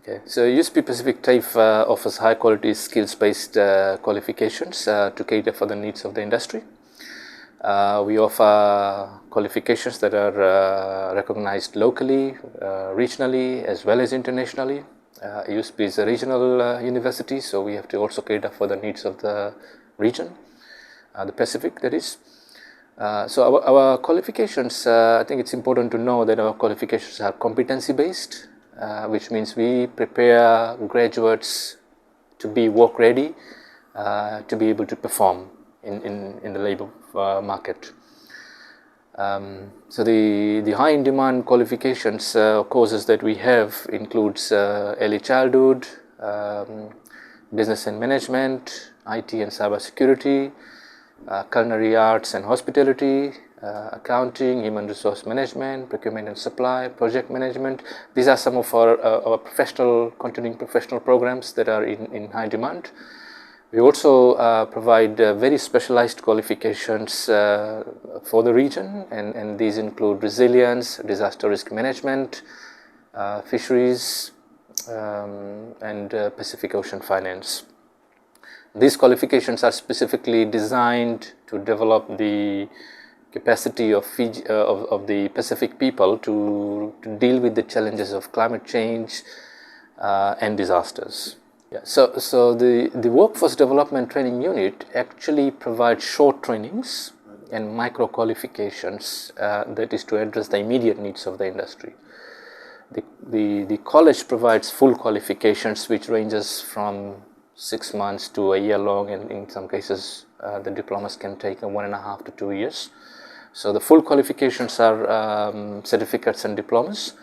Okay, so USP Pacific TAFE offers high quality skills-based qualifications to cater for the needs of the industry. We offer qualifications that are recognized locally, regionally, as well as internationally. USP is a regional university, so we have to also cater for the needs of the region, the Pacific, that is. So our qualifications, I think it's important to know that our qualifications are competency-based, which means we prepare graduates to be work ready, to be able to perform in the labor market. So the high in demand qualifications courses that we have includes early childhood, business and management, IT and cyber security, culinary arts and hospitality, accounting, human resource management, procurement and supply, project management. These are some of our continuing professional programs that are in high demand. We also provide very specialized qualifications for the region, and these include resilience, disaster risk management, fisheries, and Pacific Ocean finance. These qualifications are specifically designed to develop the capacity of the Pacific people to deal with the challenges of climate change and disasters. Yeah, so the Workforce Development Training Unit actually provides short trainings and micro qualifications that is to address the immediate needs of the industry. The college provides full qualifications, which ranges from 6 months to a year long, and in some cases the diplomas can take 1.5 to 2 years. So the full qualifications are certificates and diplomas.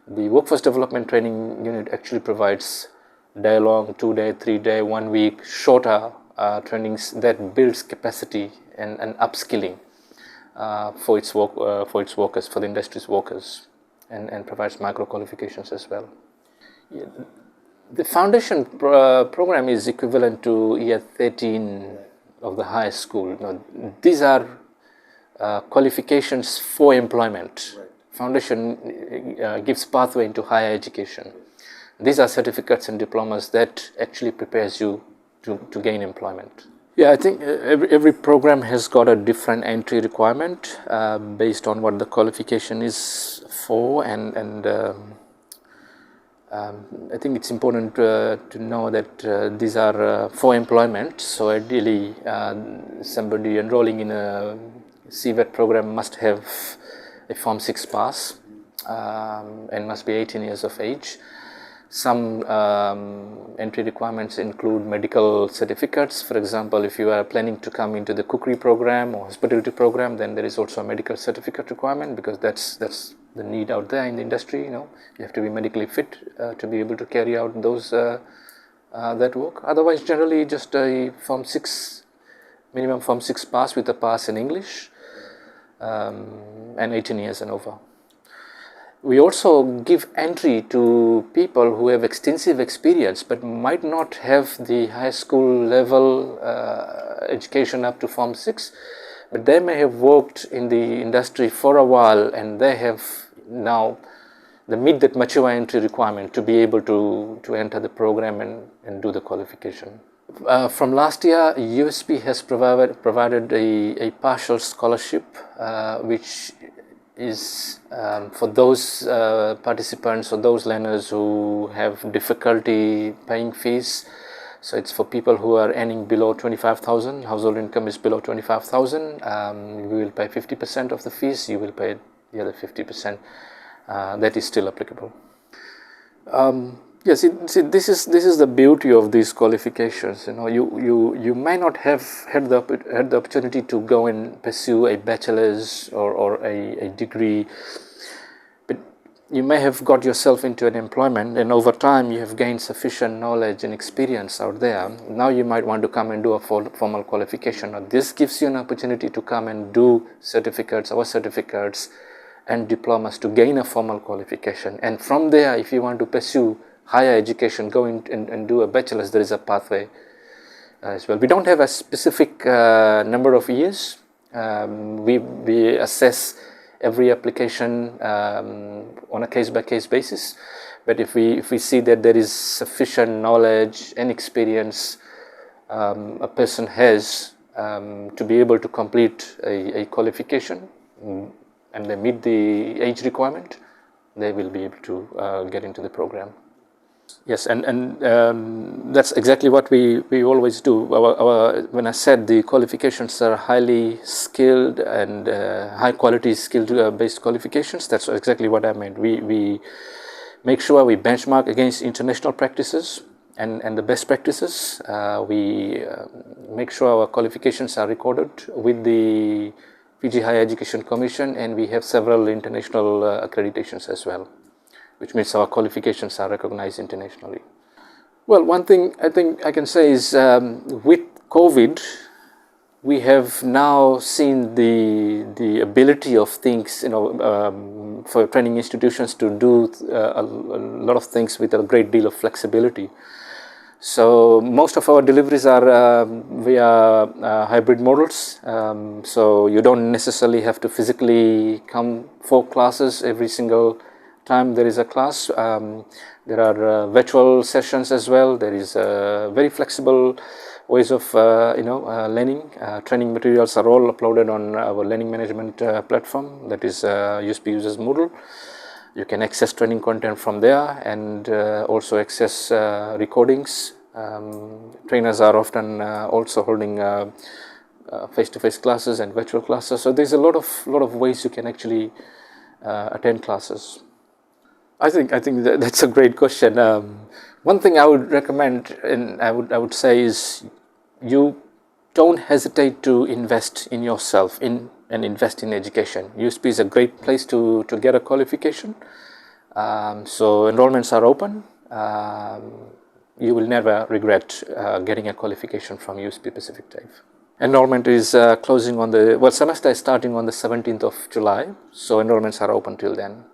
The Workforce Development Training Unit actually provides day-long, 2-day, 3-day, 1 week, shorter trainings that builds capacity and upskilling for its workers, for the industry's workers, and provides micro qualifications as well. Yeah. The foundation program is equivalent to year 13 of the high school. Now, these are qualifications for employment. Right. Foundation gives pathway into higher education. These are certificates and diplomas that actually prepares you to gain employment. Yeah, I think every program has got a different entry requirement based on what the qualification is for, and I think it's important to know that these are for employment. So ideally, somebody enrolling in a CVET program must have a Form 6 pass and must be 18 years of age. Some entry requirements include medical certificates. For example, if you are planning to come into the cookery program or hospitality program, then there is also a medical certificate requirement, because that's the need out there in the industry. You have to be medically fit to be able to carry out those that work. Otherwise, generally just a Form 6, minimum Form 6 pass with a pass in English, and 18 years and over. We also give entry to people who have extensive experience but might not have the high school level education up to Form 6, but they may have worked in the industry for a while, and they have now meet that mature entry requirement to be able to enter the program and do the qualification. From last year, USP has provided a partial scholarship, which is for those participants or those learners who have difficulty paying fees. So it's for people who are earning below 25,000, household income is below 25,000. We will pay 50% of the fees, you will pay the other 50%. That is still applicable. Yes, this is the beauty of these qualifications. You may not have had the opportunity to go and pursue a bachelor's or a degree, but you may have got yourself into an employment, and over time you have gained sufficient knowledge and experience out there. Now you might want to come and do a formal qualification. Now, this gives you an opportunity to come and do our certificates and diplomas to gain a formal qualification. And from there, if you want to pursue higher education, go in and do a bachelor's, there is a pathway as well. We don't have a specific number of years. We assess every application on a case-by-case basis, But if we see that there is sufficient knowledge and experience a person has to be able to complete a qualification, and they meet the age requirement, they will be able to get into the program. Yes, and that's exactly what we always do. When I said the qualifications are highly skilled and high quality skilled based qualifications, that's exactly what I meant. We make sure we benchmark against international practices and the best practices. We make sure our qualifications are recorded with the Fiji Higher Education Commission, and we have several international accreditations as well, which means our qualifications are recognized internationally. Well, one thing I think I can say is with COVID, we have now seen the ability of things, for training institutions to do a lot of things with a great deal of flexibility. So most of our deliveries are via hybrid models. So you don't necessarily have to physically come for classes every single time there is a class. There are virtual sessions as well. There is very flexible ways of learning. Training materials are all uploaded on our learning management platform, that is USP Users Moodle. You can access training content from there and also access recordings. Trainers are often also holding face-to-face classes and virtual classes. So there's a lot of ways you can actually attend classes. I think that's a great question. One thing I would recommend, and I would say, is you don't hesitate to invest in yourself and invest in education. USP is a great place to get a qualification. So enrollments are open. You will never regret getting a qualification from USP Pacific TAFE. Enrollment is closing on semester is starting on the 17th of July. So enrollments are open till then.